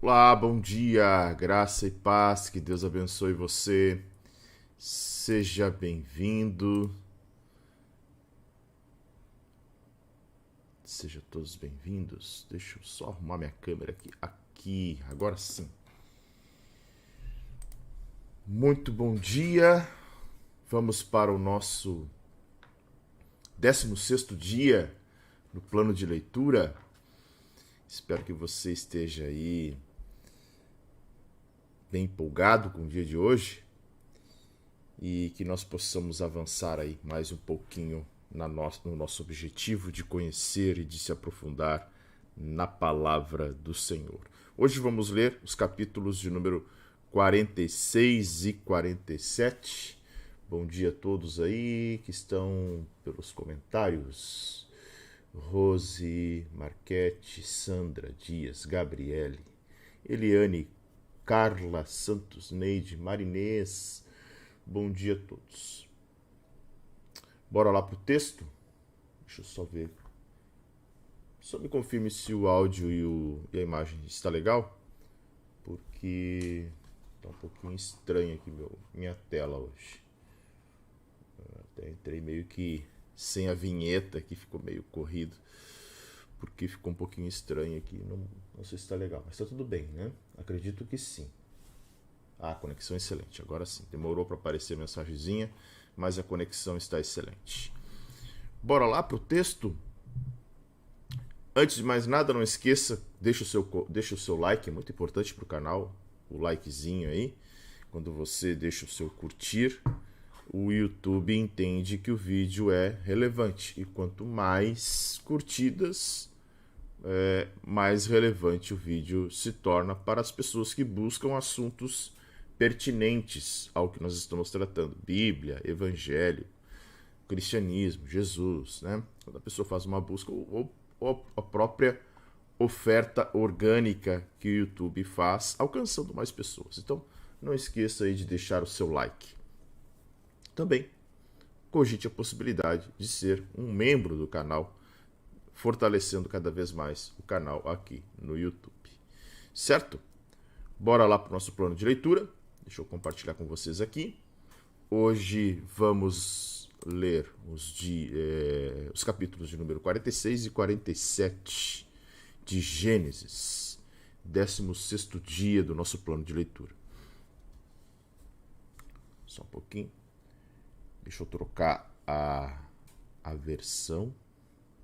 Olá, bom dia, graça e paz, que Deus abençoe você. Seja bem-vindo, sejam todos bem-vindos. Deixa eu só arrumar minha câmera aqui, agora sim. Muito bom dia, vamos para o nosso 16º dia no plano de leitura. Espero que você esteja aí bem empolgado com o dia de hoje e que nós possamos avançar aí mais um pouquinho no nosso objetivo de conhecer e de se aprofundar na palavra do Senhor. Hoje vamos ler os capítulos de número 46 e 47. Bom dia a todos aí que estão pelos comentários. Rose, Marquete, Sandra, Dias, Gabriele, Eliane, Carla, Santos, Neide, Marinês. Bom dia a todos. Bora lá pro texto? Deixa eu só ver. Só me confirme se o áudio e a imagem está legal, porque tá um pouquinho estranho aqui minha tela hoje. Até entrei meio que sem a vinheta aqui, ficou meio corrido, porque ficou um pouquinho estranho aqui. Não sei se está legal, mas está tudo bem, né? Acredito que sim. Ah, a conexão é excelente, agora sim. Demorou para aparecer a mensagenzinha, mas a conexão está excelente. Bora lá pro texto? Antes de mais nada, não esqueça, deixa o seu like, é muito importante para o canal, o likezinho aí. Quando você deixa o seu curtir, o YouTube entende que o vídeo é relevante. E quanto mais curtidas, mais relevante o vídeo se torna para as pessoas que buscam assuntos pertinentes ao que nós estamos tratando. Bíblia, Evangelho, cristianismo, Jesus, né? Quando a pessoa faz uma busca, ou a própria oferta orgânica que o YouTube faz, alcançando mais pessoas. Então, não esqueça aí de deixar o seu like. Também cogite a possibilidade de ser um membro do canal, fortalecendo cada vez mais o canal aqui no YouTube. Certo? Bora lá para o nosso plano de leitura. Deixa eu compartilhar com vocês aqui. Hoje vamos ler os capítulos de número 46 e 47 de Gênesis, 16º dia do nosso plano de leitura. Só um pouquinho. Deixa eu trocar a versão,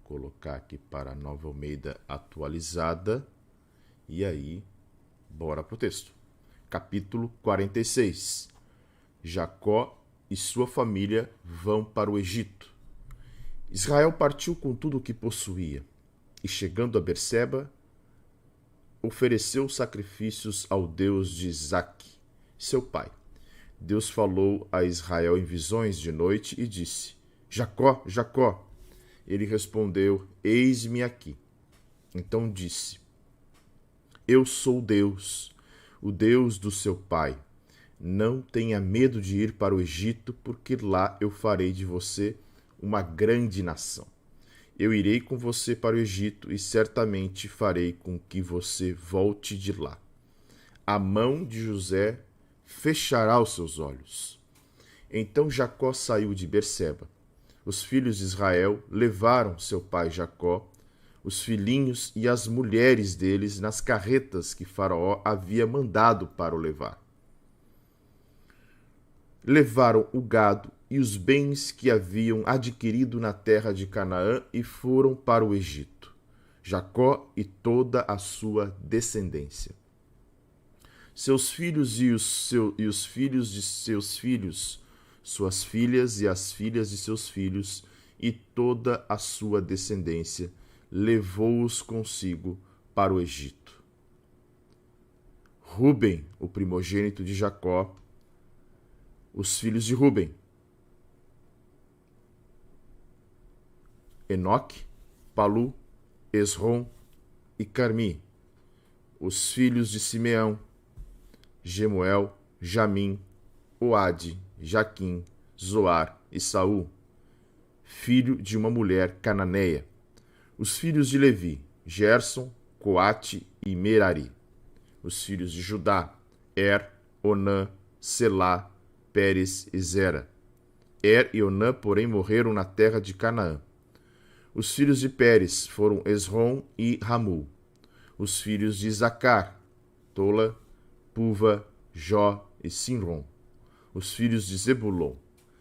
colocar aqui para a Nova Almeida atualizada, e aí, bora pro texto. Capítulo 46. Jacó e sua família vão para o Egito. Israel partiu com tudo o que possuía, e chegando a Berseba, ofereceu sacrifícios ao Deus de Isaque, seu pai. Deus falou a Israel em visões de noite e disse: Jacó, Jacó. Ele respondeu: Eis-me aqui. Então disse: Eu sou Deus, o Deus do seu pai. Não tenha medo de ir para o Egito, porque lá eu farei de você uma grande nação. Eu irei com você para o Egito e certamente farei com que você volte de lá. A mão de José fechará os seus olhos. Então Jacó saiu de Berseba. Os filhos de Israel levaram seu pai Jacó, os filhinhos e as mulheres deles nas carretas que Faraó havia mandado para o levar. Levaram o gado e os bens que haviam adquirido na terra de Canaã e foram para o Egito, Jacó e toda a sua descendência. Seus filhos e os filhos de seus filhos, suas filhas e as filhas de seus filhos, e toda a sua descendência, levou-os consigo para o Egito. Ruben, o primogênito de Jacó, os filhos de Ruben: Enoque, Palu, Esrom e Carmi. Os filhos de Simeão: Gemuel, Jamim, Oade, Jaquim, Zoar e Saul, filho de uma mulher cananeia. Os filhos de Levi: Gerson, Coate e Merari. Os filhos de Judá: Er, Onã, Selá, Pérez e Zera. Er e Onã, porém, morreram na terra de Canaã. Os filhos de Pérez foram Esrom e Ramul. Os filhos de Isacar: Tola, Puva, Jó e Sinrom. Os filhos de Zebulon: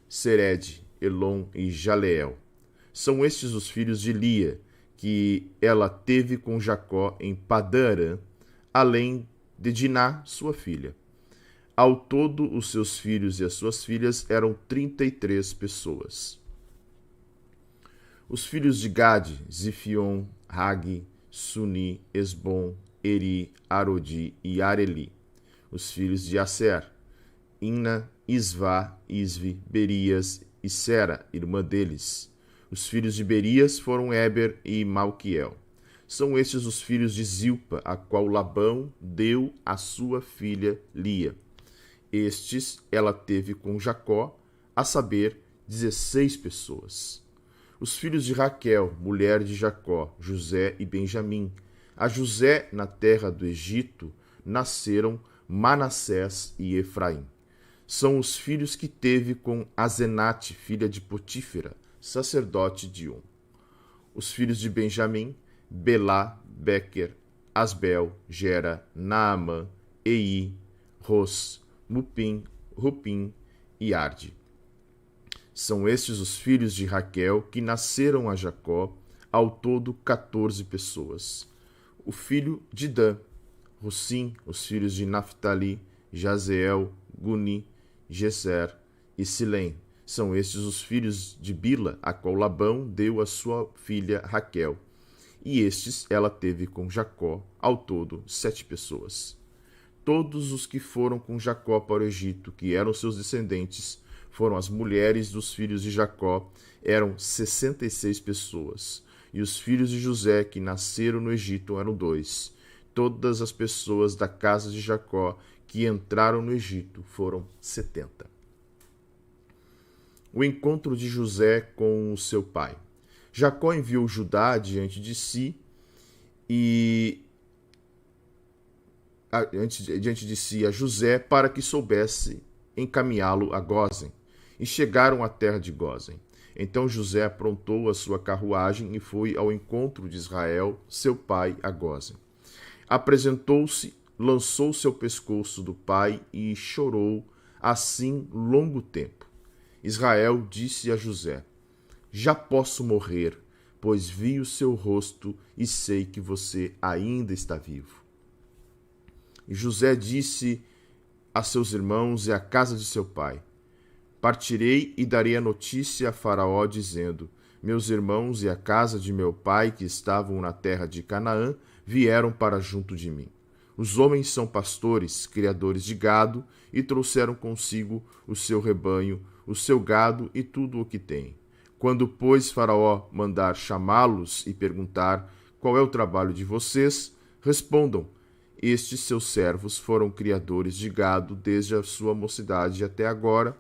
Sered, Elon e Jaleel. São estes os filhos de Lia, que ela teve com Jacó em Padã-Arã, além de Diná, sua filha. Ao todo, os seus filhos e as suas filhas eram 33 pessoas. Os filhos de Gade: Zifion, Hagi, Suni, Esbom, Eri, Arodi e Areli. Os filhos de Aser: Inna, Isvá, Isvi, Berias e Sera, irmã deles. Os filhos de Berias foram Éber e Malquiel. São estes os filhos de Zilpa, a qual Labão deu a sua filha Lia. Estes ela teve com Jacó, a saber, 16 pessoas. Os filhos de Raquel, mulher de Jacó, José e Benjamim. A José, na terra do Egito, nasceram Manassés e Efraim. São os filhos que teve com Azenate, filha de Potífera, sacerdote de On. Os filhos de Benjamim: Belá, Bequer, Asbel, Gera, Naamã, Ei, Ros, Mupim, Rupim e Arde. São estes os filhos de Raquel que nasceram a Jacó, ao todo 14 pessoas. O filho de Dan: Russim. Os filhos de Naphtali: Jazeel, Guni, Geser e Silém. São estes os filhos de Bila, a qual Labão deu a sua filha Raquel. E estes ela teve com Jacó, ao todo 7 pessoas. Todos os que foram com Jacó para o Egito, que eram seus descendentes, foram as mulheres dos filhos de Jacó, eram 66 pessoas. E os filhos de José, que nasceram no Egito, eram 2. Todas as pessoas da casa de Jacó que entraram no Egito foram 70. O encontro de José com o seu pai. Jacó enviou Judá diante de si a José para que soubesse encaminhá-lo a Gósen. E chegaram à terra de Gósen. Então José aprontou a sua carruagem e foi ao encontro de Israel, seu pai, a Gósen. Apresentou-se, lançou-se ao pescoço do pai e chorou assim longo tempo. Israel disse a José: Já posso morrer, pois vi o seu rosto e sei que você ainda está vivo. E José disse a seus irmãos e à casa de seu pai: Partirei e darei a notícia a Faraó, dizendo: Meus irmãos e a casa de meu pai, que estavam na terra de Canaã, vieram para junto de mim. Os homens são pastores, criadores de gado, e trouxeram consigo o seu rebanho, o seu gado e tudo o que tem. Quando, pois, Faraó mandar chamá-los e perguntar: Qual é o trabalho de vocês? Respondam: Estes seus servos foram criadores de gado desde a sua mocidade até agora,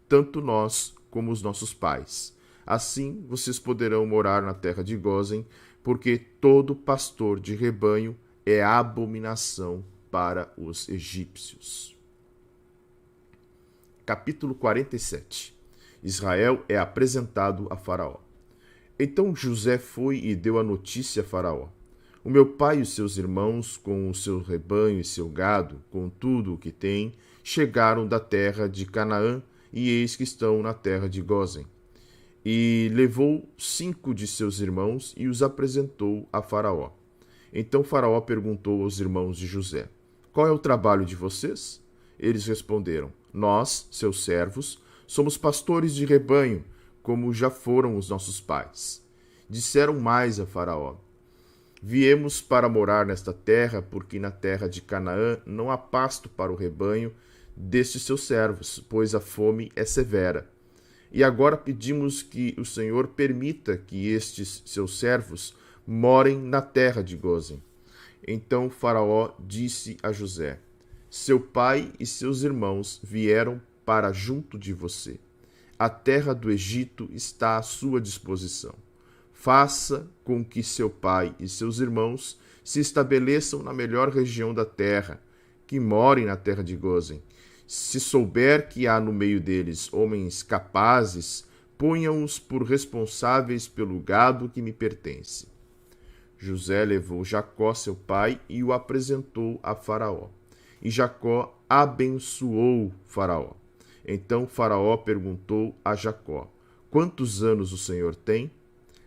tanto nós como os nossos pais. Assim vocês poderão morar na terra de Gósen, porque todo pastor de rebanho é abominação para os egípcios. Capítulo 47. Israel é apresentado a Faraó. Então José foi e deu a notícia a Faraó: O meu pai e os seus irmãos, com o seu rebanho e seu gado, com tudo o que tem, chegaram da terra de Canaã, e eis que estão na terra de Gósen. E levou 5 de seus irmãos e os apresentou a Faraó. Então Faraó perguntou aos irmãos de José: Qual é o trabalho de vocês? Eles responderam: Nós, seus servos, somos pastores de rebanho, como já foram os nossos pais. Disseram mais a Faraó: Viemos para morar nesta terra, porque na terra de Canaã não há pasto para o rebanho destes seus servos, pois a fome é severa. E agora pedimos que o Senhor permita que estes seus servos morem na terra de Gósen. Então Faraó disse a José: Seu pai e seus irmãos vieram para junto de você. A terra do Egito está à sua disposição. Faça com que seu pai e seus irmãos se estabeleçam na melhor região da terra, que morem na terra de Gósen. Se souber que há no meio deles homens capazes, ponham-os por responsáveis pelo gado que me pertence. José levou Jacó, seu pai, e o apresentou a Faraó. E Jacó abençoou Faraó. Então Faraó perguntou a Jacó: quantos anos o Senhor tem?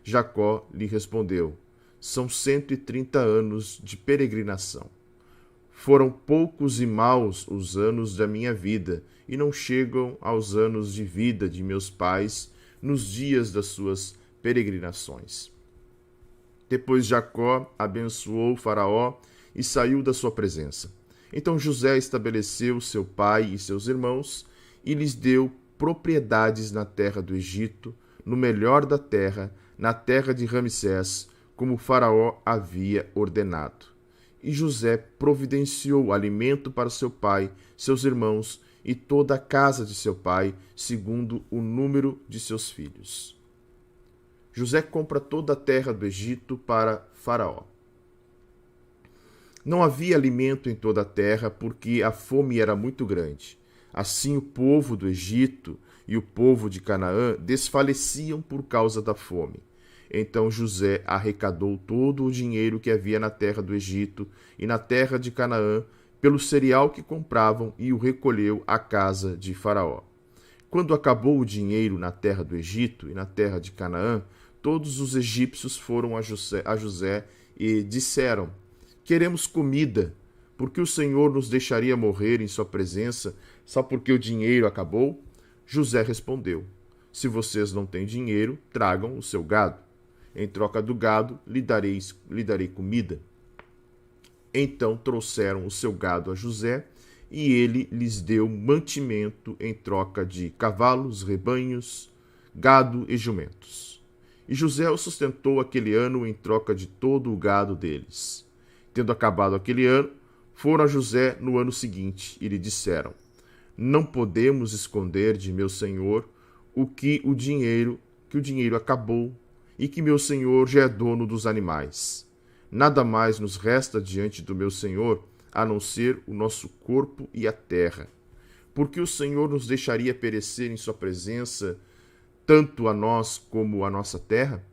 Jacó lhe respondeu: são 130 anos de peregrinação. Foram poucos e maus os anos da minha vida, e não chegam aos anos de vida de meus pais nos dias das suas peregrinações. Depois Jacó abençoou Faraó e saiu da sua presença. Então José estabeleceu seu pai e seus irmãos e lhes deu propriedades na terra do Egito, no melhor da terra, na terra de Ramsés, como Faraó havia ordenado. E José providenciou alimento para seu pai, seus irmãos e toda a casa de seu pai, segundo o número de seus filhos. José compra toda a terra do Egito para Faraó. Não havia alimento em toda a terra, porque a fome era muito grande. Assim o povo do Egito e o povo de Canaã desfaleciam por causa da fome. Então José arrecadou todo o dinheiro que havia na terra do Egito e na terra de Canaã, pelo cereal que compravam, e o recolheu à casa de Faraó. Quando acabou o dinheiro na terra do Egito e na terra de Canaã, todos os egípcios foram a José e disseram: queremos comida, porque o Senhor nos deixaria morrer em sua presença só porque o dinheiro acabou? José respondeu: se vocês não têm dinheiro, tragam o seu gado. Em troca do gado, lhe darei comida. Então trouxeram o seu gado a José, e ele lhes deu mantimento em troca de cavalos, rebanhos, gado e jumentos. E José o sustentou aquele ano em troca de todo o gado deles. Tendo acabado aquele ano, foram a José no ano seguinte e lhe disseram: não podemos esconder de meu senhor que o dinheiro acabou e que meu senhor já é dono dos animais. Nada mais nos resta diante do meu senhor a não ser o nosso corpo e a terra. Porque o Senhor nos deixaria perecer em sua presença, tanto a nós como a nossa terra?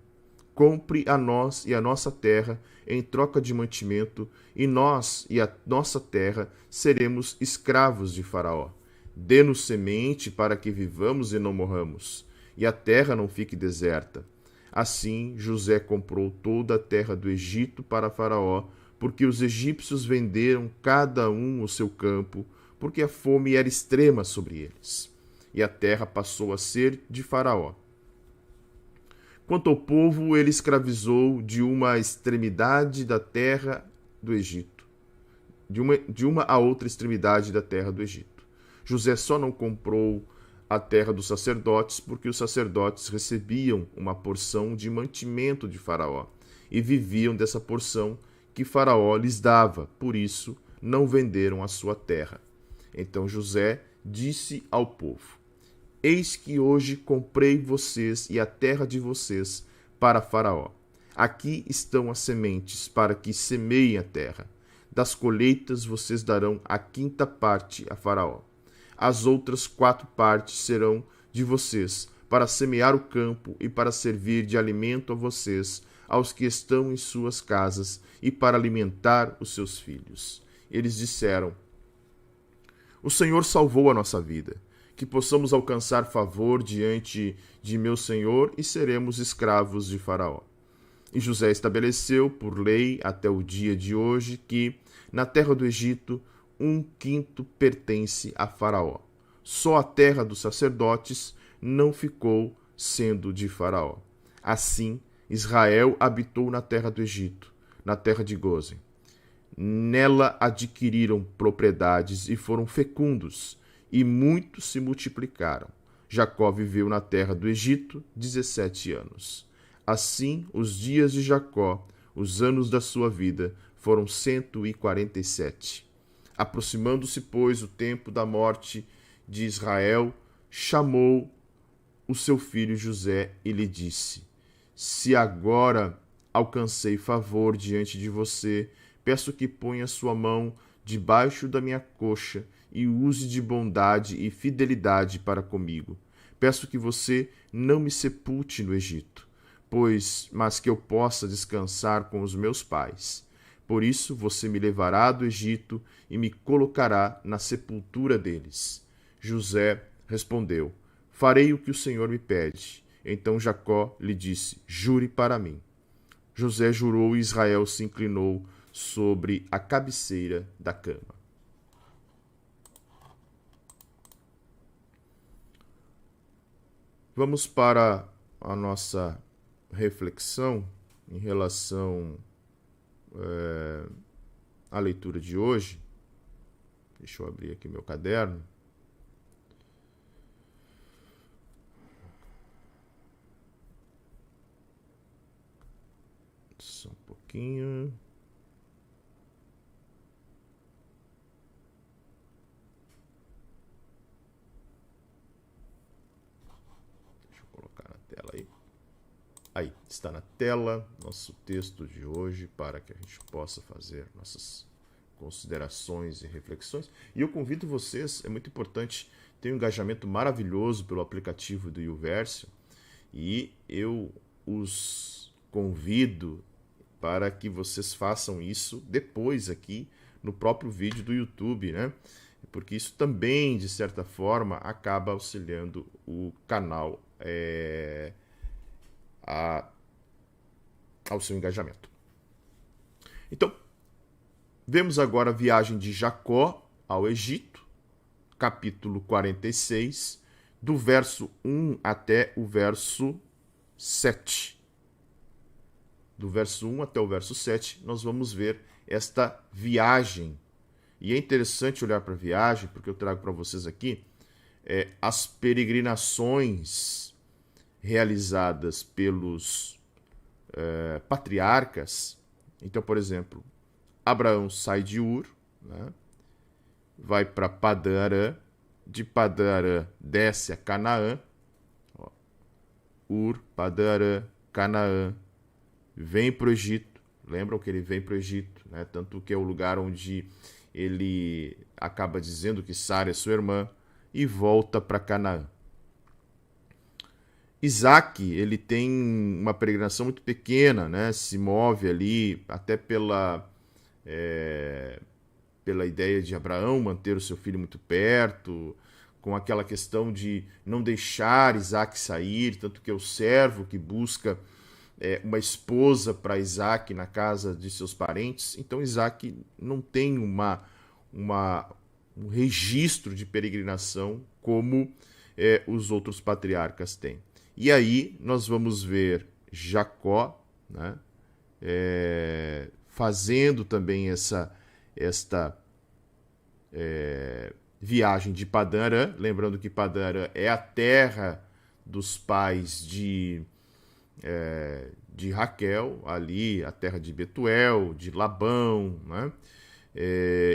Compre a nós e a nossa terra em troca de mantimento, e nós e a nossa terra seremos escravos de Faraó. Dê-nos semente para que vivamos e não morramos, e a terra não fique deserta. Assim, José comprou toda a terra do Egito para Faraó, porque os egípcios venderam cada um o seu campo, porque a fome era extrema sobre eles. E a terra passou a ser de Faraó. Quanto ao povo, ele escravizou de uma extremidade da terra do Egito, de uma a outra extremidade da terra do Egito. José só não comprou a terra dos sacerdotes, porque os sacerdotes recebiam uma porção de mantimento de Faraó e viviam dessa porção que Faraó lhes dava, por isso não venderam a sua terra. Então José disse ao povo: eis que hoje comprei vocês e a terra de vocês para Faraó. Aqui estão as sementes para que semeiem a terra. Das colheitas vocês darão a 5ª parte a Faraó. As outras 4 partes serão de vocês, para semear o campo e para servir de alimento a vocês, aos que estão em suas casas, e para alimentar os seus filhos. Eles disseram: o Senhor salvou a nossa vida, que possamos alcançar favor diante de meu senhor e seremos escravos de Faraó. E José estabeleceu por lei até o dia de hoje que, na terra do Egito, 1/5 pertence a Faraó. Só a terra dos sacerdotes não ficou sendo de Faraó. Assim, Israel habitou na terra do Egito, na terra de Gósen. Nela adquiriram propriedades e foram fecundos, e muitos se multiplicaram. Jacó viveu na terra do Egito 17 anos. Assim, os dias de Jacó, os anos da sua vida, foram 147. Aproximando-se, pois, o tempo da morte de Israel, chamou o seu filho José e lhe disse: se agora alcancei favor diante de você, peço que ponha sua mão debaixo da minha coxa e use de bondade e fidelidade para comigo. Peço que você não me sepulte no Egito, mas que eu possa descansar com os meus pais. Por isso você me levará do Egito e me colocará na sepultura deles. José respondeu: farei o que o Senhor me pede. Então Jacó lhe disse: jure para mim. José jurou e Israel se inclinou sobre a cabeceira da cama. Vamos para a nossa reflexão em relação à leitura de hoje. Deixa eu abrir aqui meu caderno. Só um pouquinho. Deixa eu colocar na tela aí. Aí, está na tela nosso texto de hoje para que a gente possa fazer nossas considerações e reflexões. E eu convido vocês, é muito importante, tem um engajamento maravilhoso pelo aplicativo do YouVersion e eu os convido para que vocês façam isso depois aqui no próprio vídeo do YouTube, né? Porque isso também, de certa forma, acaba auxiliando o canal ao seu engajamento. Então, vemos agora a viagem de Jacó ao Egito, capítulo 46, do verso 1 até o verso 7. Do verso 1 até o verso 7, nós vamos ver esta viagem. E é interessante olhar para a viagem, porque eu trago para vocês aqui as peregrinações realizadas pelos patriarcas. Então, por exemplo, Abraão sai de Ur, né, vai para Padã Arã, de Padã Arã desce a Canaã, Ur, Padã Arã, Canaã, vem para o Egito. Lembram que ele vem para o Egito, né? Tanto que é o lugar onde ele acaba dizendo que Sara é sua irmã, e volta para Canaã. Isaac, ele tem uma peregrinação muito pequena, né? Se move ali até pela ideia de Abraão manter o seu filho muito perto, com aquela questão de não deixar Isaac sair, tanto que é o servo que busca uma esposa para Isaac na casa de seus parentes. Então Isaac não tem um registro de peregrinação como os outros patriarcas têm. E aí nós vamos ver Jacó, né, fazendo também esta viagem de Padã Arã, lembrando que Padã Arã é a terra dos pais de Raquel, ali a terra de Betuel, de Labão, né?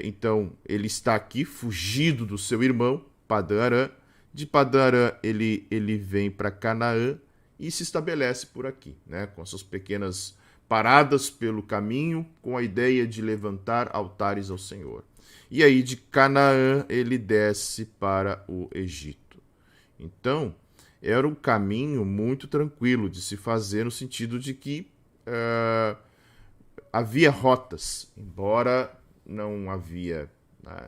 Então ele está aqui fugido do seu irmão Padã Arã. De Padã Arã ele vem para Canaã e se estabelece por aqui, né? Com suas pequenas paradas pelo caminho, com a ideia de levantar altares ao Senhor. E aí de Canaã ele desce para o Egito. Então era um caminho muito tranquilo de se fazer, no sentido de que havia rotas, embora não havia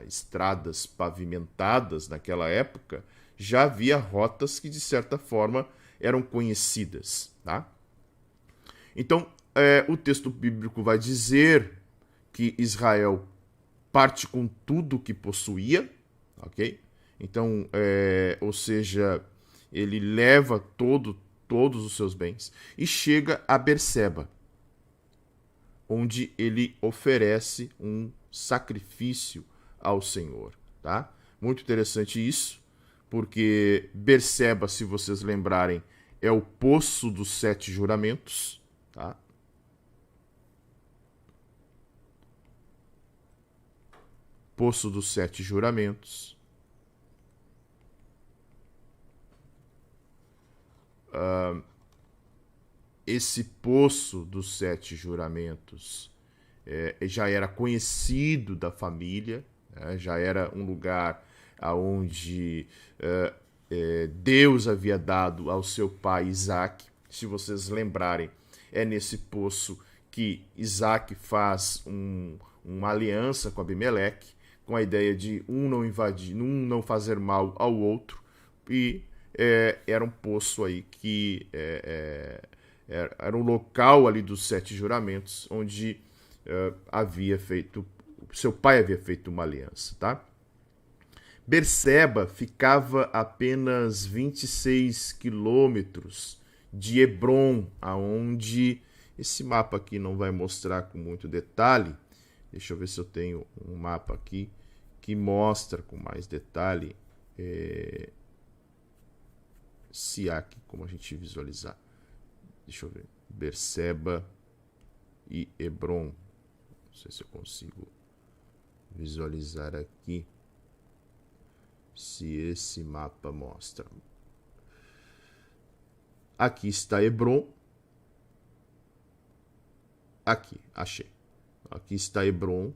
estradas pavimentadas naquela época, já havia rotas que, de certa forma, eram conhecidas. Tá? Então, o texto bíblico vai dizer que Israel parte com tudo que possuía, ok? Então, ou seja, ele leva todos os seus bens e chega a Berseba, onde ele oferece um sacrifício ao Senhor. Tá? Muito interessante isso, porque Berseba, se vocês lembrarem, é o poço dos 7 juramentos. Tá? Poço dos 7 juramentos. Esse poço dos 7 juramentos já era conhecido da família, né? Já era um lugar onde Deus havia dado ao seu pai Isaac. Se vocês lembrarem, é nesse poço que Isaac faz uma aliança com Abimeleque, com a ideia de um não invadir, um não fazer mal ao outro, e era um poço aí que era um local ali dos 7 juramentos, onde seu pai havia feito uma aliança, tá? Berseba ficava a apenas 26 quilômetros de Hebron, aonde esse mapa aqui não vai mostrar com muito detalhe. Deixa eu ver se eu tenho um mapa aqui que mostra com mais detalhe se há aqui como a gente visualizar. Deixa eu ver. Berseba e Hebron. Não sei se eu consigo visualizar aqui. Se esse mapa mostra. Aqui está Hebron. Aqui, achei. Aqui está Hebron.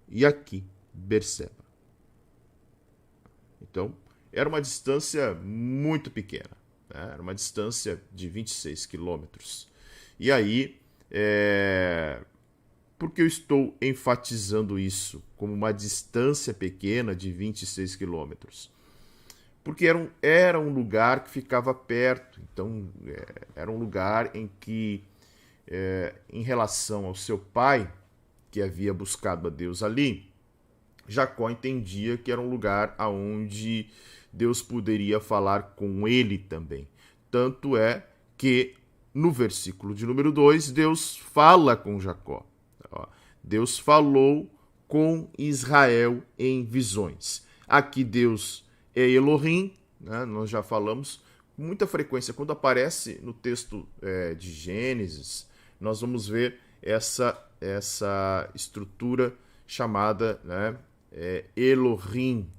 E aqui, Berseba. Então, era uma distância muito pequena, né? Era uma distância de 26 quilômetros. E aí, por que eu estou enfatizando isso como uma distância pequena de 26 quilômetros? Porque era um lugar que ficava perto. Então, era um lugar em que, em relação ao seu pai, que havia buscado a Deus ali, Jacó entendia que era um lugar onde Deus poderia falar com ele também. Tanto é que no versículo de número 2, Deus fala com Jacó. Deus falou com Israel em visões. Aqui Deus é Elohim, né? Nós já falamos com muita frequência. Quando aparece no texto de Gênesis, nós vamos ver essa estrutura chamada, né, Elohim,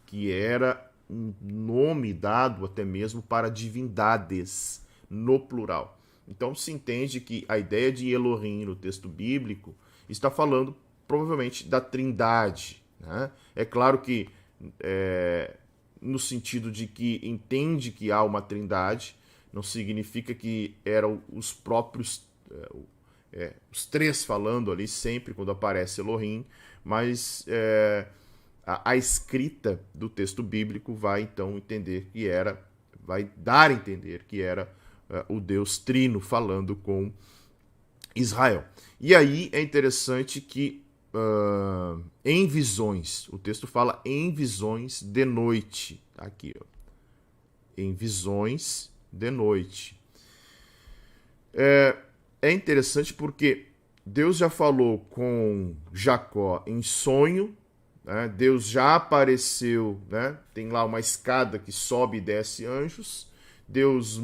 que era um nome dado até mesmo para divindades, no plural. Então se entende que a ideia de Elohim no texto bíblico está falando provavelmente da Trindade, né? É claro que no sentido de que entende que há uma Trindade, não significa que eram os próprios os três falando ali sempre quando aparece Elohim, mas a escrita do texto bíblico vai então vai dar a entender que era o Deus Trino falando com Israel. E aí é interessante que em visões, o texto fala em visões de noite, aqui, ó, em visões de noite. É interessante porque Deus já falou com Jacó em sonho, né? Deus já apareceu, né? Tem lá uma escada que sobe e desce anjos. Deus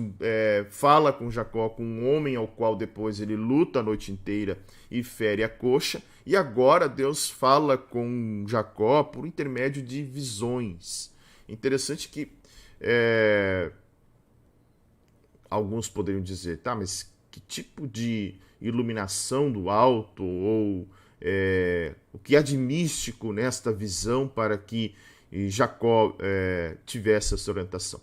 fala com Jacó, com um homem ao qual depois ele luta a noite inteira e fere a coxa. E agora Deus fala com Jacó por intermédio de visões. Interessante que alguns poderiam dizer, tá, mas que tipo de iluminação do alto ou o que há de místico nesta visão para que Jacó tivesse essa orientação?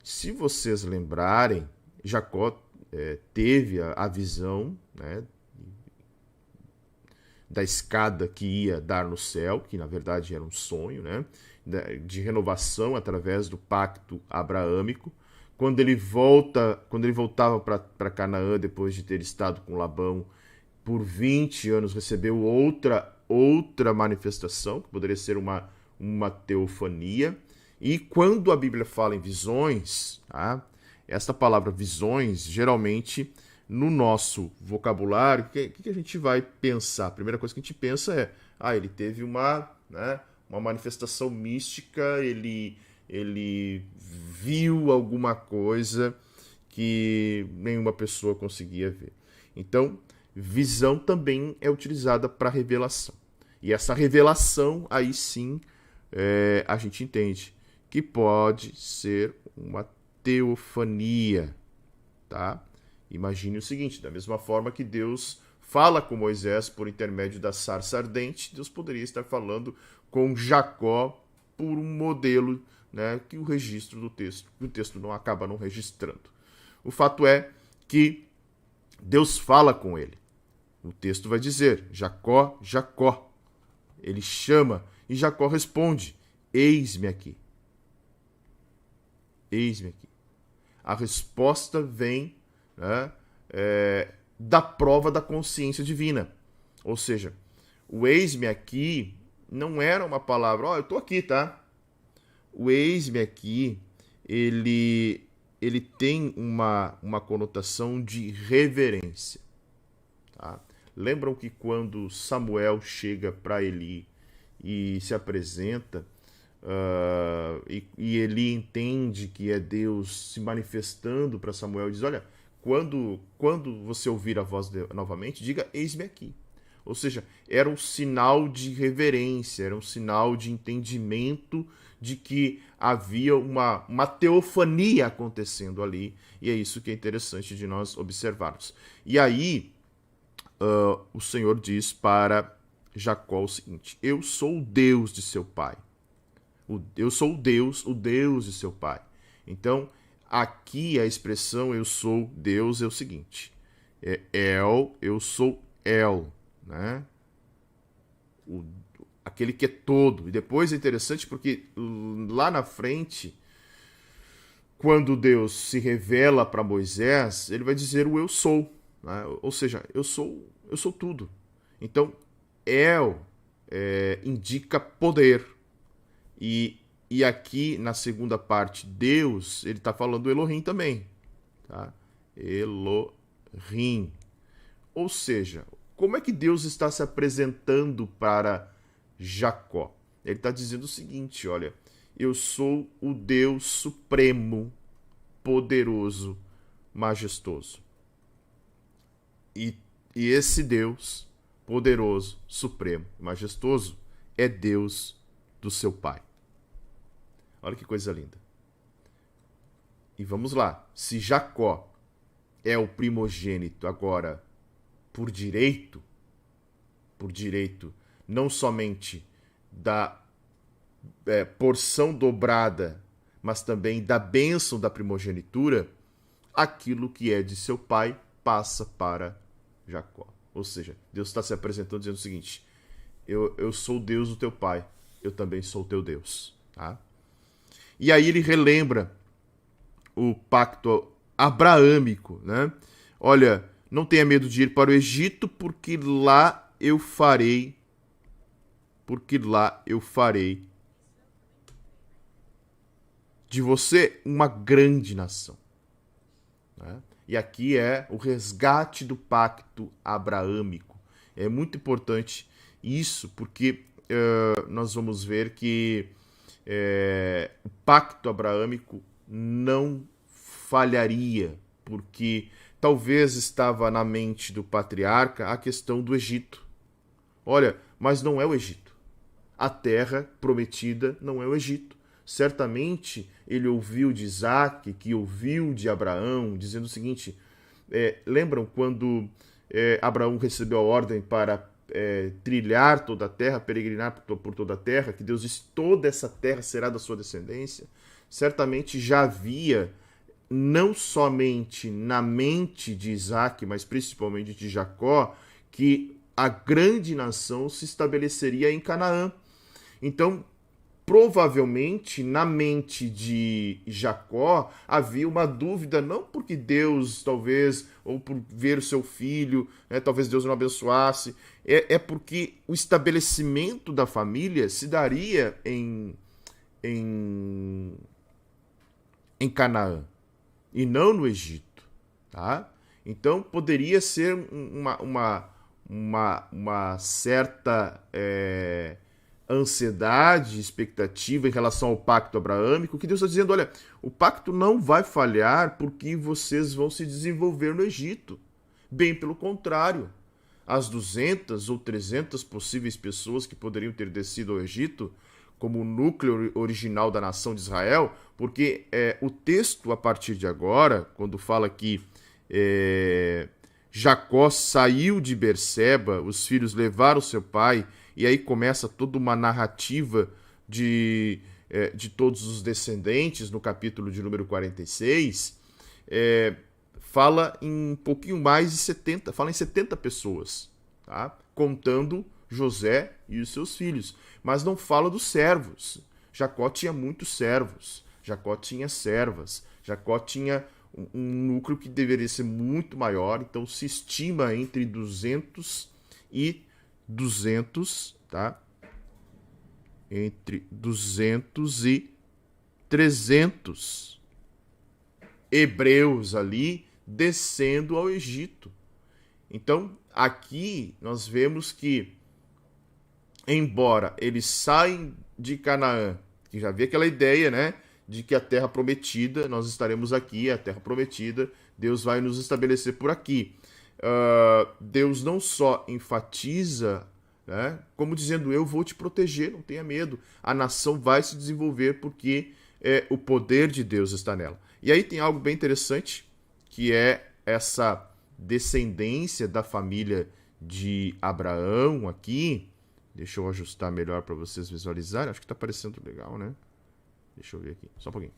Se vocês lembrarem, Jacó teve a visão, né, da escada que ia dar no céu, que na verdade era um sonho, né, de renovação através do pacto abraâmico. Quando ele voltava para Canaã, depois de ter estado com Labão por 20 anos, recebeu outra manifestação, que poderia ser uma teofania. E quando a Bíblia fala em visões, tá? Esta palavra visões, geralmente, no nosso vocabulário, o que a gente vai pensar? A primeira coisa que a gente pensa ele teve uma manifestação mística, ele viu alguma coisa que nenhuma pessoa conseguia ver. Então, visão também é utilizada para revelação. E essa revelação, aí sim, a gente entende que pode ser uma teofania, tá? Imagine o seguinte, da mesma forma que Deus fala com Moisés por intermédio da sarça ardente, Deus poderia estar falando com Jacó por um modelo, né, que o registro do texto, o texto não acaba não registrando. O fato é que Deus fala com ele. O texto vai dizer, Jacó, Jacó. Ele chama e Jacó responde, eis-me aqui. Eis-me aqui. A resposta vem, né, da prova da consciência divina. Ou seja, o eis-me aqui não era uma palavra, eu estou aqui, tá? O eis-me aqui, ele tem uma conotação de reverência. Tá? Lembram que quando Samuel chega para Eli e se apresenta, e Eli entende que é Deus se manifestando para Samuel, diz, olha, quando você ouvir a voz novamente, diga, eis-me aqui. Ou seja, era um sinal de reverência, era um sinal de entendimento de que havia uma teofania acontecendo ali. E é isso que é interessante de nós observarmos. E aí, o Senhor diz para Jacó o seguinte, eu sou o Deus de seu pai. Eu sou o Deus de seu pai. Então, aqui a expressão eu sou Deus é o seguinte, eu sou El, né? Aquele que é todo. E depois é interessante porque lá na frente, quando Deus se revela para Moisés, ele vai dizer o eu sou, né? Ou seja, eu sou tudo. Então, El indica poder. E aqui na segunda parte, Deus, ele está falando Elohim também. Tá? Elohim. Ou seja, como é que Deus está se apresentando para Jacó? Ele está dizendo o seguinte, olha, eu sou o Deus supremo, poderoso, majestoso. E esse Deus poderoso, supremo, majestoso, é Deus do seu pai. Olha que coisa linda. E vamos lá. Se Jacó é o primogênito agora por direito, não somente da porção dobrada, mas também da bênção da primogenitura, aquilo que é de seu pai passa para Jacó. Ou seja, Deus está se apresentando dizendo o seguinte, eu sou o Deus do teu pai, eu também sou o teu Deus. Tá? E aí ele relembra o pacto abraâmico, né? Olha, não tenha medo de ir para o Egito, porque lá eu farei de você uma grande nação. Né? E aqui é o resgate do pacto abraâmico. É muito importante isso, porque nós vamos ver que o pacto abraâmico não falharia, porque talvez estava na mente do patriarca a questão do Egito. Olha, mas não é o Egito. A terra prometida não é o Egito. Certamente ele ouviu de Isaac, que ouviu de Abraão, dizendo o seguinte, lembram quando Abraão recebeu a ordem para trilhar toda a terra, peregrinar por toda a terra, que Deus disse, toda essa terra será da sua descendência? Certamente já havia, não somente na mente de Isaac, mas principalmente de Jacó, que a grande nação se estabeleceria em Canaã. Então, provavelmente, na mente de Jacó, havia uma dúvida, não porque Deus, talvez, ou por ver o seu filho, talvez Deus não abençoasse, é porque o estabelecimento da família se daria em Canaã, e não no Egito. Tá? Então, poderia ser uma certa ansiedade, expectativa em relação ao pacto abraâmico, que Deus está dizendo, olha, o pacto não vai falhar porque vocês vão se desenvolver no Egito. Bem pelo contrário, as 200 ou 300 possíveis pessoas que poderiam ter descido ao Egito, como o núcleo original da nação de Israel, porque o texto, a partir de agora, quando fala que Jacó saiu de Berseba, os filhos levaram seu pai, e aí começa toda uma narrativa de todos os descendentes, no capítulo de número 46, fala em um pouquinho mais de 70, fala em 70 pessoas, tá? Contando José e os seus filhos, mas não fala dos servos. Jacó tinha muitos servos, Jacó tinha servas, Jacó tinha um núcleo que deveria ser muito maior, então se estima entre 200, tá? Entre 200 e 300 hebreus ali descendo ao Egito. Então, aqui nós vemos que, embora eles saem de Canaã, que já havia aquela ideia, né, de que a terra prometida, nós estaremos aqui, a terra prometida, Deus vai nos estabelecer por aqui. Deus não só enfatiza, né, como dizendo, eu vou te proteger, não tenha medo, a nação vai se desenvolver porque o poder de Deus está nela. E aí tem algo bem interessante, que é essa descendência da família de Abraão aqui. Deixa eu ajustar melhor para vocês visualizarem, acho que está parecendo legal, né? Deixa eu ver aqui, só um pouquinho.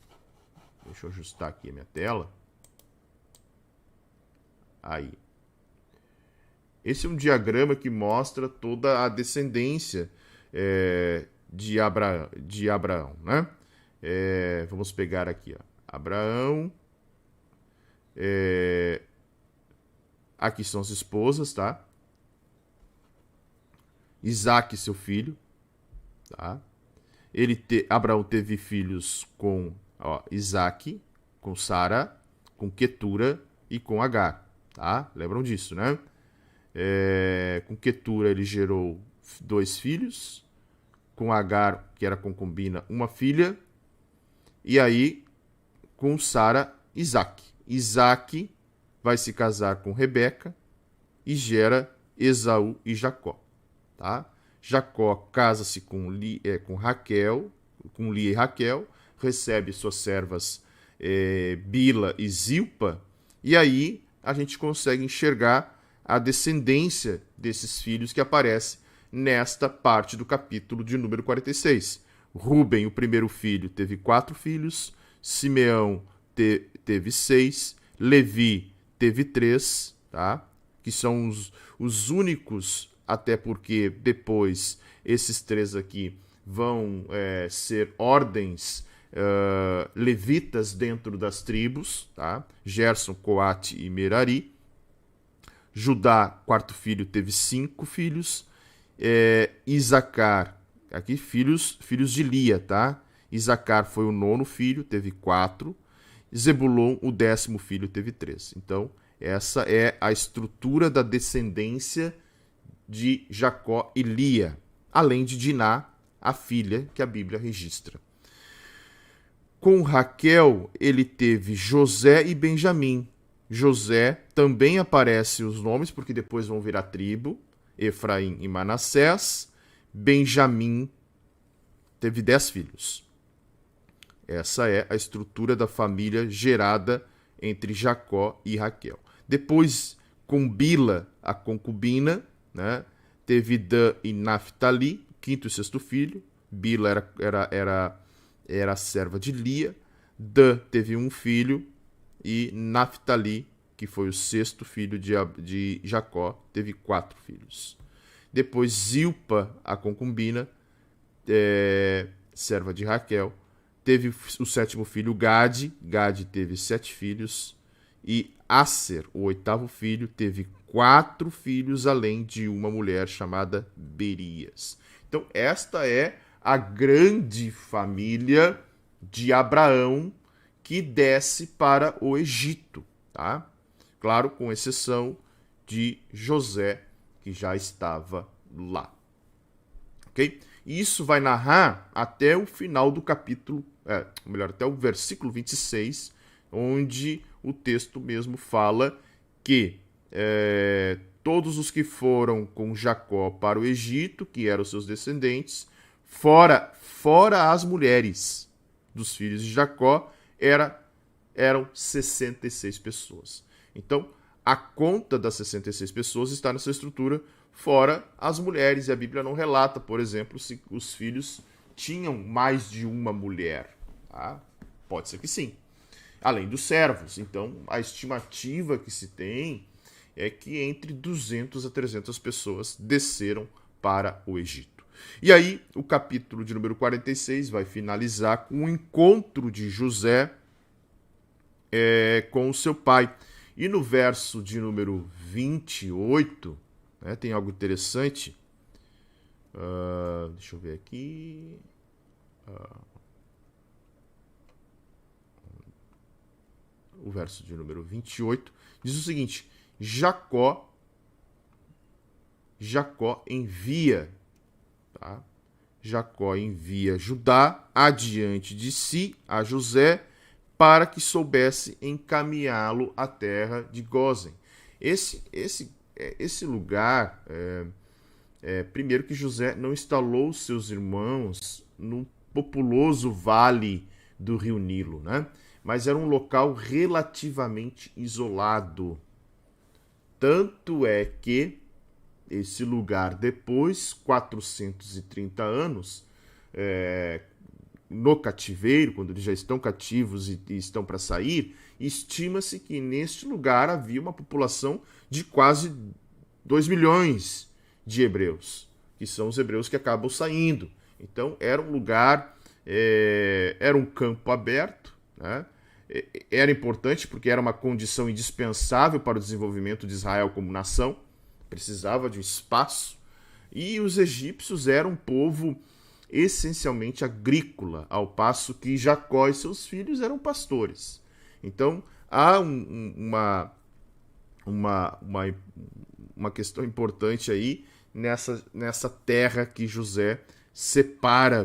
Deixa eu ajustar aqui a minha tela. Aí. Esse é um diagrama que mostra toda a descendência de Abraão, né? Vamos pegar aqui, ó. Abraão. Aqui são as esposas, tá? Isaac, seu filho, tá? Abraão teve filhos com Isaac, com Sara, com Quetura e com Agar, tá? Lembram disso, né? Com Quetura ele gerou 2 filhos, com Agar, que era concubina, uma filha, e aí com Sara, Isaac. Isaac vai se casar com Rebeca e gera Esaú e Jacó, tá? Jacó casa-se com Raquel, com Lia e Raquel, recebe suas servas Bila e Zilpa, e aí a gente consegue enxergar a descendência desses filhos que aparece nesta parte do capítulo de número 46. Rúben, o primeiro filho, teve 4 filhos, Simeão teve 6, Levi teve 3, tá? Que são os únicos, até porque depois esses 3 aqui vão ser ordens levitas dentro das tribos, tá? Gerson, Coate e Merari. Judá, quarto filho, teve 5 filhos. Isacar, aqui filhos de Lia, tá? Isacar foi o 9º filho, teve 4. Zebulon, o 10º filho, teve 3. Então, essa é a estrutura da descendência de Jacó e Lia, além de Diná, a filha que a Bíblia registra. Com Raquel, ele teve José e Benjamim. José também aparece os nomes, porque depois vão virar tribo, Efraim e Manassés. Benjamim teve 10 filhos. Essa é a estrutura da família gerada entre Jacó e Raquel. Depois, com Bila, a concubina, né, teve Dan e Naphtali, 5º e 6º filho. Bila era a serva de Lia. Dan teve 1 filho e Naphtali, que foi o 6º filho de Jacó, teve 4 filhos. Depois Zilpa, a concubina, serva de Raquel, teve o 7º filho Gade. Gade teve 7 filhos. E Asser, o 8º filho, teve 4 filhos, além de uma mulher chamada Berias. Então, esta é a grande família de Abraão que desce para o Egito, tá? Claro, com exceção de José, que já estava lá. Ok? E isso vai narrar até o final do capítulo, até o versículo 26, onde o texto mesmo fala que todos os que foram com Jacó para o Egito, que eram seus descendentes, fora as mulheres dos filhos de Jacó, eram 66 pessoas. Então, a conta das 66 pessoas está nessa estrutura, fora as mulheres. E a Bíblia não relata, por exemplo, se os filhos tinham mais de uma mulher. Tá? Pode ser que sim. Além dos servos. Então, a estimativa que se tem é que entre 200 a 300 pessoas desceram para o Egito. E aí, o capítulo de número 46 vai finalizar com o encontro de José com o seu pai. E no verso de número 28, né, tem algo interessante. Deixa eu ver aqui. O verso de número 28 diz o seguinte: Jacó envia, tá? Jacó envia Judá adiante de si a José para que soubesse encaminhá-lo à terra de Gósen. Esse lugar, primeiro que José não instalou seus irmãos no populoso vale do rio Nilo, né? Mas era um local relativamente isolado. Tanto é que esse lugar, depois 430 anos, no cativeiro, quando eles já estão cativos e estão para sair, estima-se que neste lugar havia uma população de quase 2 milhões de hebreus, que são os hebreus que acabam saindo. Então era um lugar, era um campo aberto, né? Era importante porque era uma condição indispensável para o desenvolvimento de Israel como nação, precisava de um espaço, e os egípcios eram um povo essencialmente agrícola, ao passo que Jacó e seus filhos eram pastores. Então há uma questão importante aí nessa terra que José separa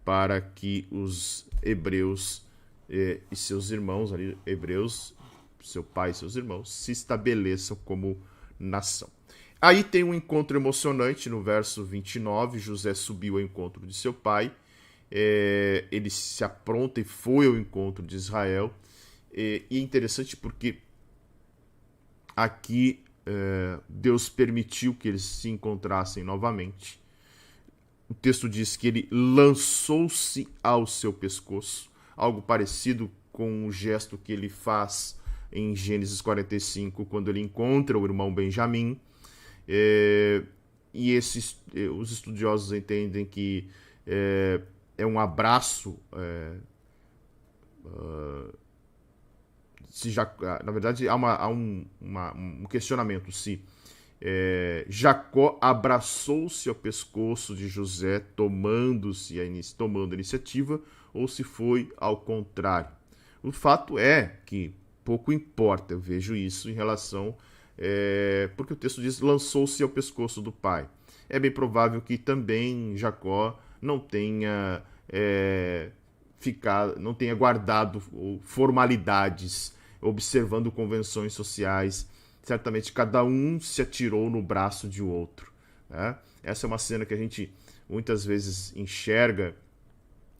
para que os hebreus e seus irmãos, ali, hebreus, seu pai e seus irmãos, se estabeleçam como nação. Aí tem um encontro emocionante no verso 29, José subiu ao encontro de seu pai, ele se apronta e foi ao encontro de Israel, e é interessante porque aqui Deus permitiu que eles se encontrassem novamente. O texto diz que ele lançou-se ao seu pescoço, algo parecido com o gesto que ele faz em Gênesis 45, quando ele encontra o irmão Benjamim. E os estudiosos entendem que é um abraço. Na verdade, há um questionamento se Jacó abraçou-se ao pescoço de José tomando a iniciativa, ou se foi ao contrário. O fato é que pouco importa, eu vejo isso em relação, porque o texto diz lançou-se ao pescoço do pai. É bem provável que também Jacó não tenha não tenha guardado formalidades, observando convenções sociais. Certamente cada um se atirou no braço de outro, né? Essa é uma cena que a gente muitas vezes enxerga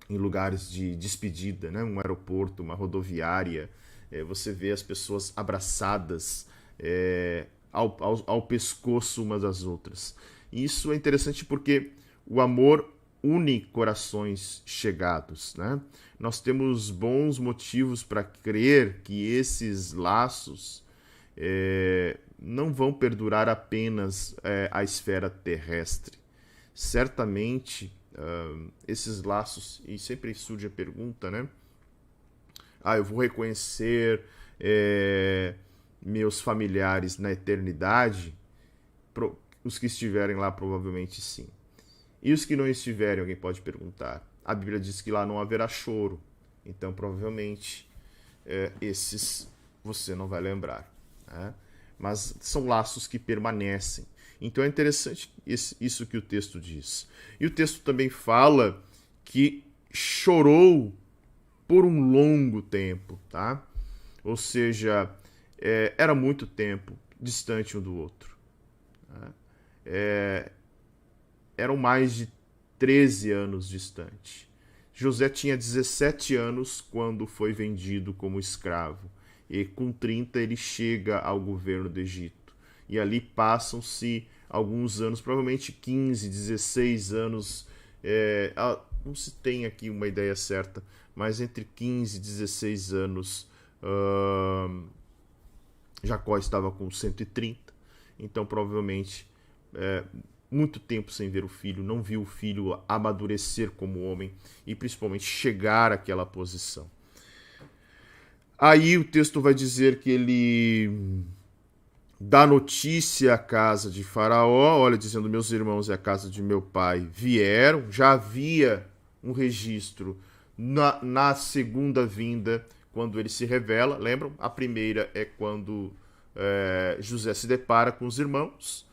em lugares de despedida, né? Um aeroporto, uma rodoviária. Você vê as pessoas abraçadas ao pescoço umas das outras. E isso é interessante porque o amor une corações chegados, né? Nós temos bons motivos para crer que esses laços não vão perdurar apenas a esfera terrestre. Certamente, esses laços, e sempre surge a pergunta, né? Eu vou reconhecer meus familiares na eternidade? Os que estiverem lá, provavelmente sim. E os que não estiverem, alguém pode perguntar. A Bíblia diz que lá não haverá choro. Então, provavelmente, esses você não vai lembrar. Né? Mas são laços que permanecem. Então é interessante isso que o texto diz. E o texto também fala que chorou por um longo tempo, tá? Ou seja, era muito tempo distante um do outro. Tá? Eram mais de 13 anos distante. José tinha 17 anos quando foi vendido como escravo. E com 30 ele chega ao governo do Egito. E ali passam-se alguns anos, provavelmente 15, 16 anos. Não se tem aqui uma ideia certa, mas entre 15 e 16 anos Jacó estava com 130. Então provavelmente muito tempo sem ver o filho, não viu o filho amadurecer como homem e principalmente chegar àquela posição. Aí o texto vai dizer que ele dá notícia à casa de Faraó, olha, dizendo: meus irmãos e a casa de meu pai vieram. Já havia um registro na segunda vinda, quando ele se revela. Lembram? A primeira é quando José se depara com os irmãos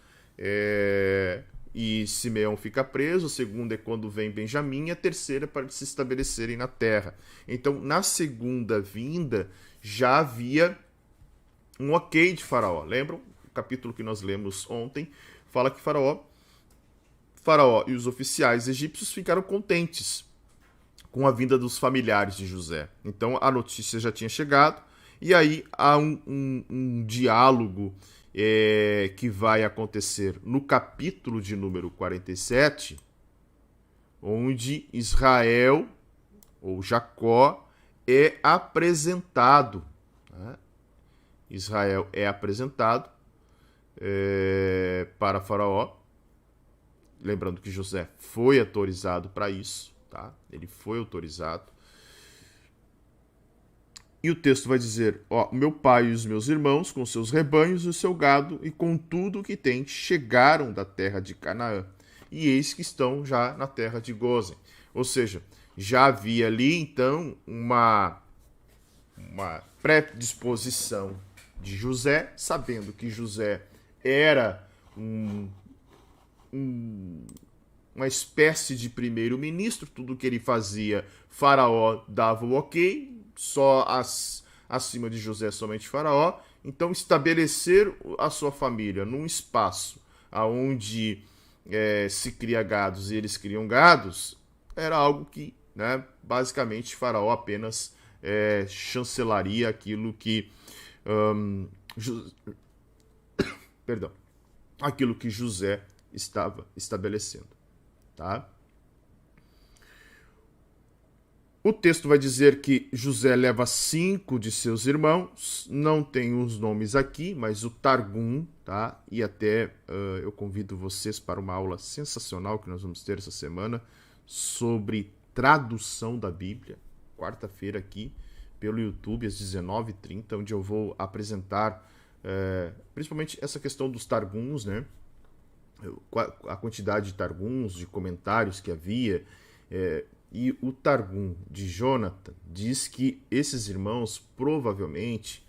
e Simeão fica preso. A segunda é quando vem Benjamim. A terceira é para se estabelecerem na terra. Então, na segunda vinda, já havia um ok de Faraó. Lembram? O capítulo que nós lemos ontem fala que Faraó e os oficiais egípcios ficaram contentes com a vinda dos familiares de José. Então, a notícia já tinha chegado. E aí há um diálogo que vai acontecer no capítulo de número 47, onde Israel, ou Jacó, é apresentado. Né? Israel é apresentado para Faraó. Lembrando que José foi autorizado para isso. Tá? Ele foi autorizado. E o texto vai dizer: meu pai e os meus irmãos, com seus rebanhos e o seu gado, e com tudo o que tem, chegaram da terra de Canaã. E eis que estão já na terra de Gósen. Ou seja, já havia ali, então, uma predisposição de José, sabendo que José era uma espécie de primeiro-ministro. Tudo que ele fazia, Faraó dava o ok, só acima de José somente Faraó. Então, estabelecer a sua família num espaço onde se cria gados e eles criam gados, era algo que, né, basicamente, Faraó apenas chancelaria aquilo que aquilo que José estava estabelecendo. Tá? O texto vai dizer que José leva 5 de seus irmãos. Não tem os nomes aqui, mas o Targum, tá? E até eu convido vocês para uma aula sensacional que nós vamos ter essa semana sobre tradução da Bíblia. Quarta-feira aqui pelo YouTube às 19h30, onde eu vou apresentar principalmente essa questão dos Targums, né? A quantidade de Targums, de comentários que havia. E o Targum de Jonathan diz que esses irmãos provavelmente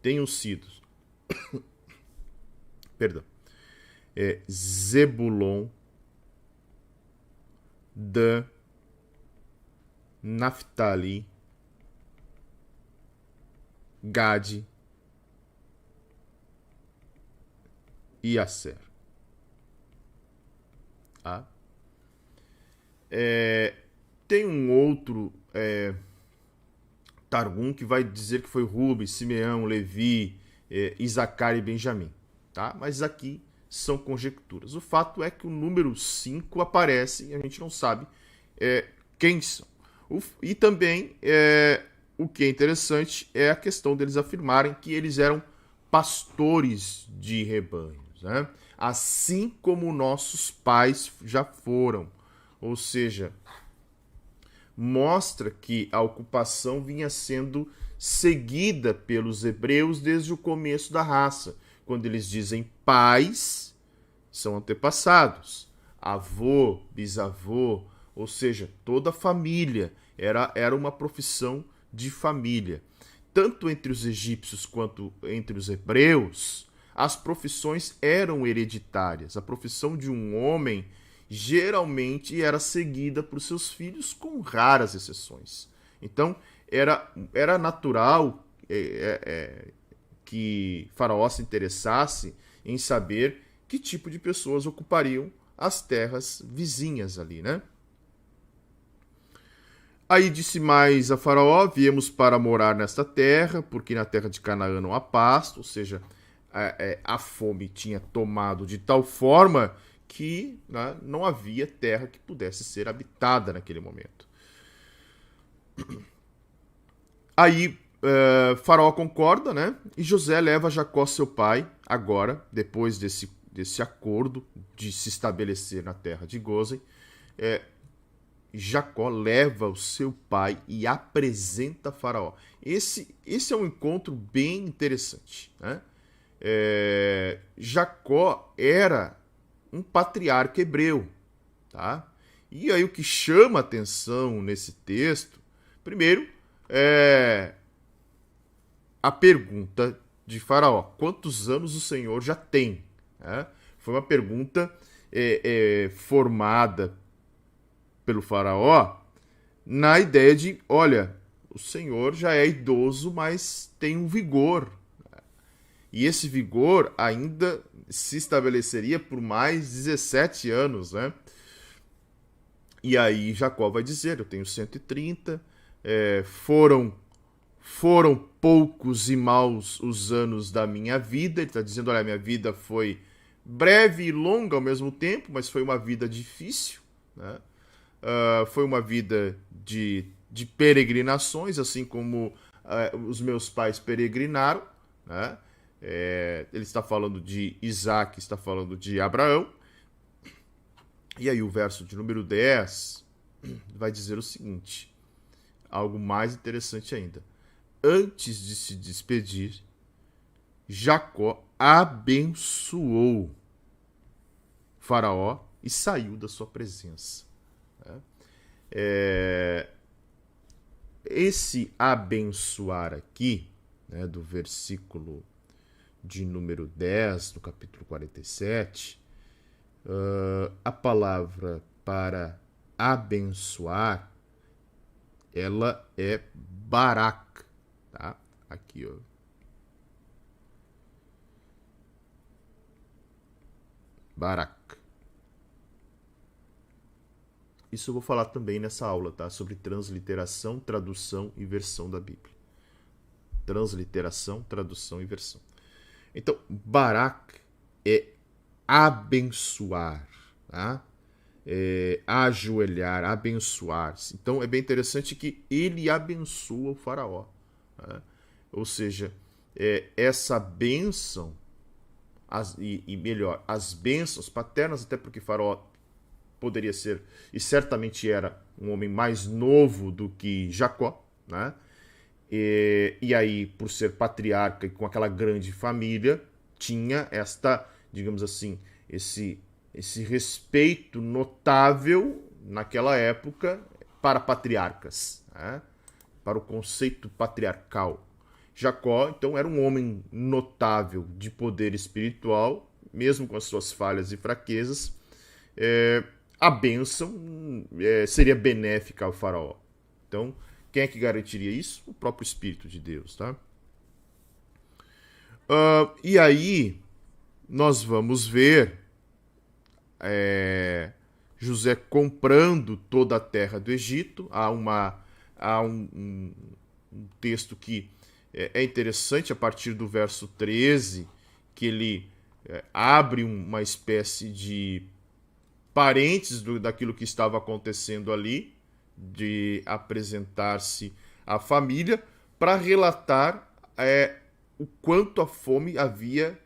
tenham sido Zebulon, Dan, Naftali, Gade e Asser. Tem um outro Targum que vai dizer que foi Rubem, Simeão, Levi, Isacar e Benjamim. Tá? Mas aqui são conjecturas. O fato é que o número 5 aparece e a gente não sabe quem são. E também o que é interessante é a questão deles afirmarem que eles eram pastores de rebanhos, né? Assim como nossos pais já foram. Ou seja, mostra que a ocupação vinha sendo seguida pelos hebreus desde o começo da raça. Quando eles dizem pais, são antepassados. Avô, bisavô, ou seja, toda a família. Era uma profissão de família. Tanto entre os egípcios quanto entre os hebreus, as profissões eram hereditárias. A profissão de um homem geralmente era seguida por seus filhos, com raras exceções. Então, era natural que Faraó se interessasse em saber que tipo de pessoas ocupariam as terras vizinhas ali, né? Aí disse mais a Faraó: viemos para morar nesta terra, porque na terra de Canaã não há pasto, ou seja, a fome tinha tomado de tal forma que, né, não havia terra que pudesse ser habitada naquele momento. Aí Faraó concorda, né? E José leva Jacó, seu pai, agora, depois desse acordo de se estabelecer na terra de Gósen, Jacó leva o seu pai e apresenta a Faraó. Esse é um encontro bem interessante, né? Jacó era um patriarca hebreu, tá? E aí o que chama atenção nesse texto, primeiro, é a pergunta de Faraó: quantos anos o Senhor já tem? Foi uma pergunta formada pelo Faraó na ideia de: olha, o Senhor já é idoso, mas tem um vigor. E esse vigor ainda se estabeleceria por mais 17 anos, né? E aí Jacó vai dizer: eu tenho 130, foram poucos e maus os anos da minha vida. Ele está dizendo: olha, minha vida foi breve e longa ao mesmo tempo, mas foi uma vida difícil, né? Foi uma vida de peregrinações, assim como os meus pais peregrinaram, né? Ele está falando de Isaac, está falando de Abraão. E aí o verso de número 10 vai dizer o seguinte, algo mais interessante ainda: antes de se despedir, Jacó abençoou Faraó e saiu da sua presença. Esse abençoar aqui, né, do versículo de número 10 do capítulo 47, a palavra para abençoar, ela é barak, tá? Aqui, ó. Barak. Isso eu vou falar também nessa aula, tá? Sobre transliteração, tradução e versão da Bíblia. Transliteração, tradução e versão. Então, barak é abençoar, tá? Ajoelhar, abençoar. Então, é bem interessante que ele abençoa o Faraó, tá? Ou seja, essa bênção, melhor, as bênçãos paternas, até porque Faraó poderia ser, e certamente era, um homem mais novo do que Jacó, né? E aí, por ser patriarca e com aquela grande família, tinha esta, digamos assim, esse respeito notável naquela época para patriarcas, né? Para o conceito patriarcal. Jacó, então, era um homem notável de poder espiritual, mesmo com as suas falhas e fraquezas. A bênção seria benéfica ao faraó. Então, quem é que garantiria isso? O próprio Espírito de Deus, tá? E aí, nós vamos ver José comprando toda a terra do Egito. Há um texto que é interessante a partir do verso 13, que ele abre uma espécie de parênteses daquilo que estava acontecendo ali, de apresentar-se à família, para relatar o quanto a fome havia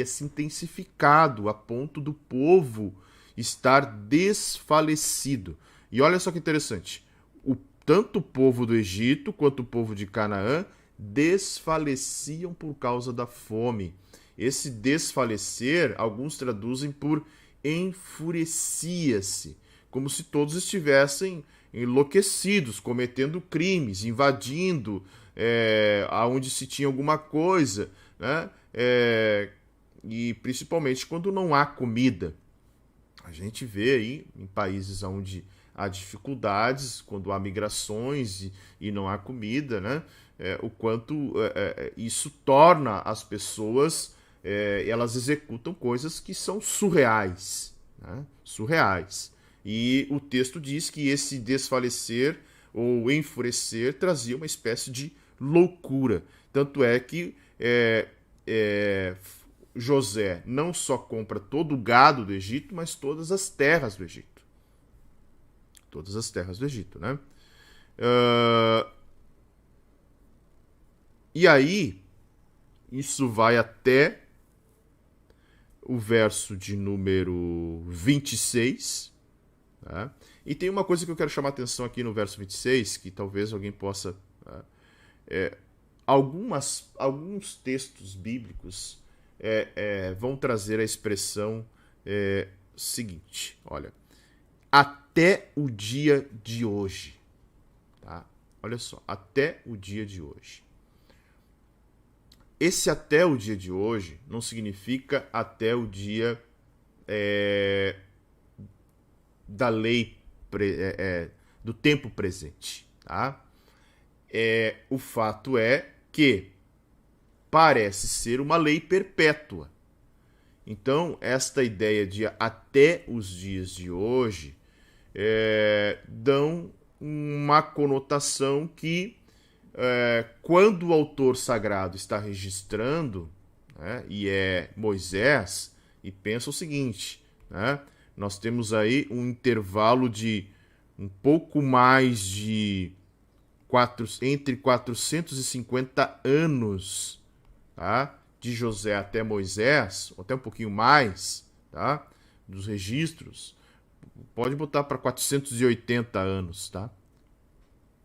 se intensificado a ponto do povo estar desfalecido. E olha só que interessante, tanto o povo do Egito quanto o povo de Canaã desfaleciam por causa da fome. Esse desfalecer, alguns traduzem por enfurecia-se, como se todos estivessem enlouquecidos, cometendo crimes, invadindo aonde se tinha alguma coisa, né? E principalmente quando não há comida. A gente vê aí em países onde há dificuldades, quando há migrações e não há comida, né? O quanto isso torna as pessoas, elas executam coisas que são surreais, né? Surreais. E o texto diz que esse desfalecer ou enfurecer trazia uma espécie de loucura. Tanto é que José não só compra todo o gado do Egito, mas todas as terras do Egito. Todas as terras do Egito, né? E aí, isso vai até o verso de número 26. Tá? E tem uma coisa que eu quero chamar a atenção aqui no verso 26, que talvez alguém possa... alguns textos bíblicos vão trazer a expressão seguinte, olha, até o dia de hoje. Tá? Olha só, até o dia de hoje. Esse até o dia de hoje não significa até o dia da lei, do tempo presente. Tá? O fato é que parece ser uma lei perpétua. Então, esta ideia de até os dias de hoje dão uma conotação que, quando o autor sagrado está registrando, né, e é Moisés, e pensa o seguinte, né, nós temos aí um intervalo de um pouco mais de entre 450 anos, tá, de José até Moisés, ou até um pouquinho mais, tá, dos registros, pode botar para 480 anos, tá?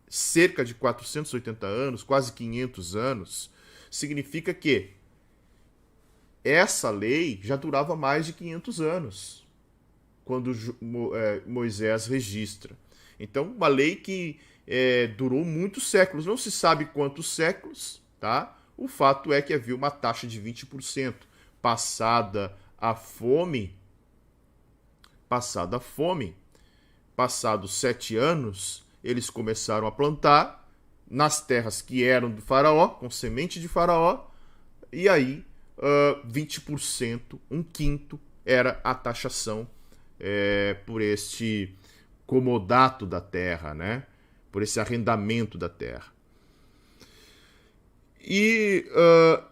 Cerca de 480 anos, quase 500 anos, significa que essa lei já durava mais de 500 anos, quando Moisés registra. Então, uma lei que durou muitos séculos, não se sabe quantos séculos, tá? O fato é que havia uma taxa de 20%. Passada a fome, passados 7 anos, eles começaram a plantar nas terras que eram do faraó, com semente de faraó, e aí 20%, um quinto, era a taxação por este comodato da terra, né? Por esse arrendamento da terra. E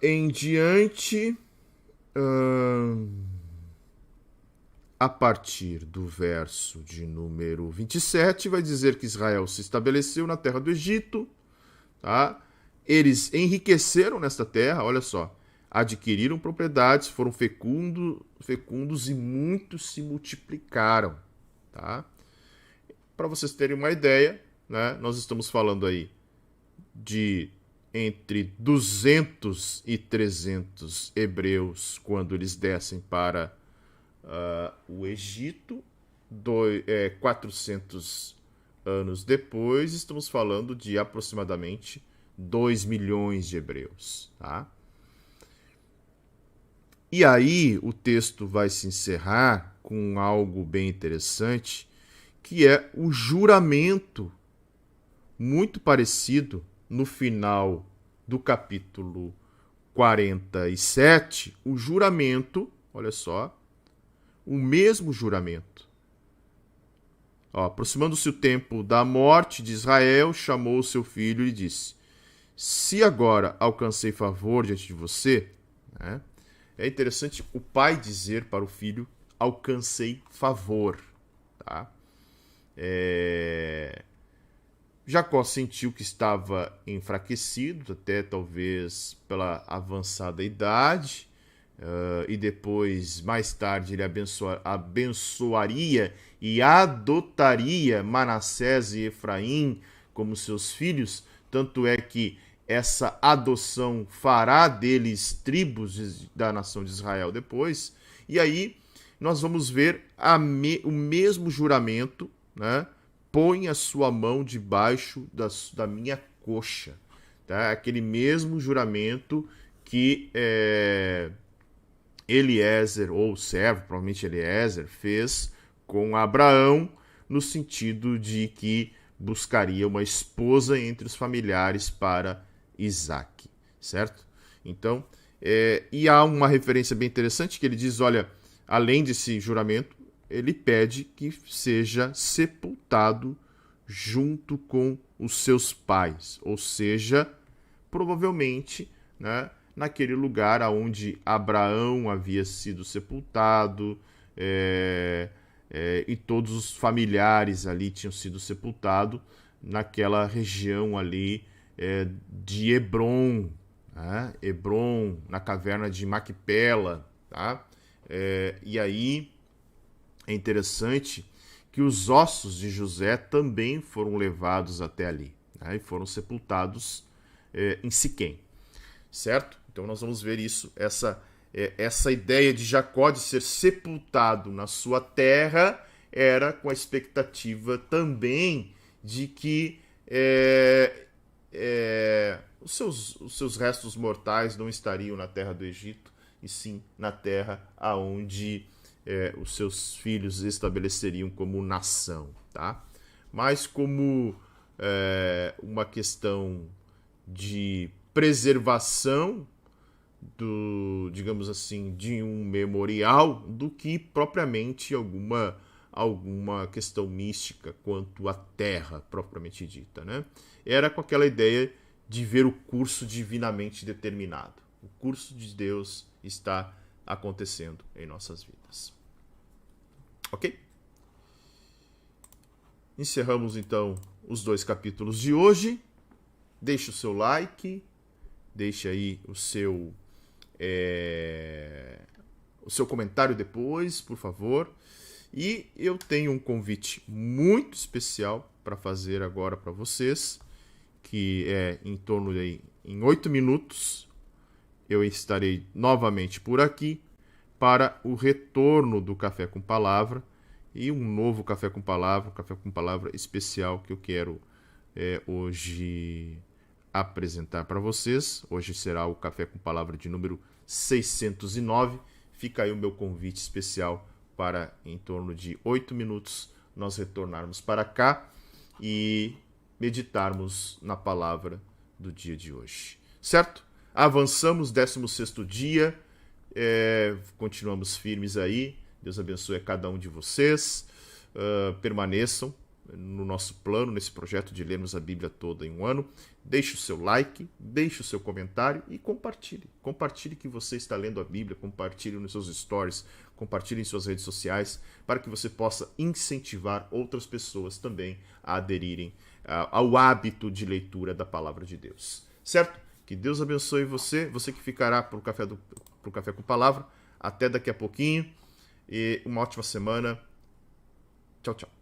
em diante, a partir do verso de número 27, vai dizer que Israel se estabeleceu na terra do Egito, tá? Eles enriqueceram nesta terra, olha só, adquiriram propriedades, foram fecundos e muitos se multiplicaram, tá? Para vocês terem uma ideia, né, nós estamos falando aí de entre 200 e 300 hebreus quando eles descem para o Egito. 400 anos depois, estamos falando de aproximadamente 2 milhões de hebreus. Tá? E aí o texto vai se encerrar com algo bem interessante, que é o juramento, muito parecido no final do capítulo 47, o juramento, olha só, o mesmo juramento. Aproximando-se o tempo da morte de Israel, chamou o seu filho e disse: se agora alcancei favor diante de você, né? É interessante o pai dizer para o filho: alcancei favor. Tá? Jacó sentiu que estava enfraquecido, até talvez pela avançada idade, e depois, mais tarde, ele abençoaria e adotaria Manassés e Efraim como seus filhos, tanto é que essa adoção fará deles tribos da nação de Israel depois, e aí nós vamos ver o mesmo juramento, né? Põe a sua mão debaixo da minha coxa. Tá? Aquele mesmo juramento que Eliezer, ou o servo, provavelmente Eliezer, fez com Abraão, no sentido de que buscaria uma esposa entre os familiares para Isaque, certo? Então, e há uma referência bem interessante que ele diz, olha, além desse juramento, ele pede que seja sepultado junto com os seus pais, ou seja, provavelmente, né, naquele lugar onde Abraão havia sido sepultado, e todos os familiares ali tinham sido sepultados, naquela região ali de Hebrom, né? Hebrom, na caverna de Macpela, tá? E aí é interessante que os ossos de José também foram levados até ali, né? E foram sepultados em Siquém, certo? Então nós vamos ver isso, essa ideia de Jacó de ser sepultado na sua terra era com a expectativa também de que os seus restos mortais não estariam na terra do Egito, e sim na terra aonde os seus filhos estabeleceriam como nação, tá? Mas como uma questão de preservação digamos assim, de um memorial, do que propriamente alguma questão mística quanto à terra propriamente dita, né? Era com aquela ideia de ver o curso divinamente determinado. O curso de Deus está acontecendo em nossas vidas. Ok? Encerramos então os 2 capítulos de hoje. Deixe o seu like, deixe aí o seu comentário depois, por favor. E eu tenho um convite muito especial para fazer agora para vocês, que é em torno de em 8 minutos eu estarei novamente por aqui para o retorno do Café com Palavra e um novo Café com Palavra, um Café com Palavra especial que eu quero hoje apresentar para vocês. Hoje será o Café com Palavra de número 609. Fica aí o meu convite especial para, em torno de 8 minutos, nós retornarmos para cá e meditarmos na palavra do dia de hoje. Certo? Avançamos, 16º dia, continuamos firmes aí. Deus abençoe a cada um de vocês. Permaneçam no nosso plano, nesse projeto de lermos a Bíblia toda em um ano. Deixe o seu like, deixe o seu comentário e compartilhe. Compartilhe que você está lendo a Bíblia, compartilhe nos seus stories, compartilhe em suas redes sociais, para que você possa incentivar outras pessoas também a aderirem ao hábito de leitura da Palavra de Deus. Certo? Que Deus abençoe você que ficará para o Café com Palavra. Até daqui a pouquinho e uma ótima semana. Tchau, tchau.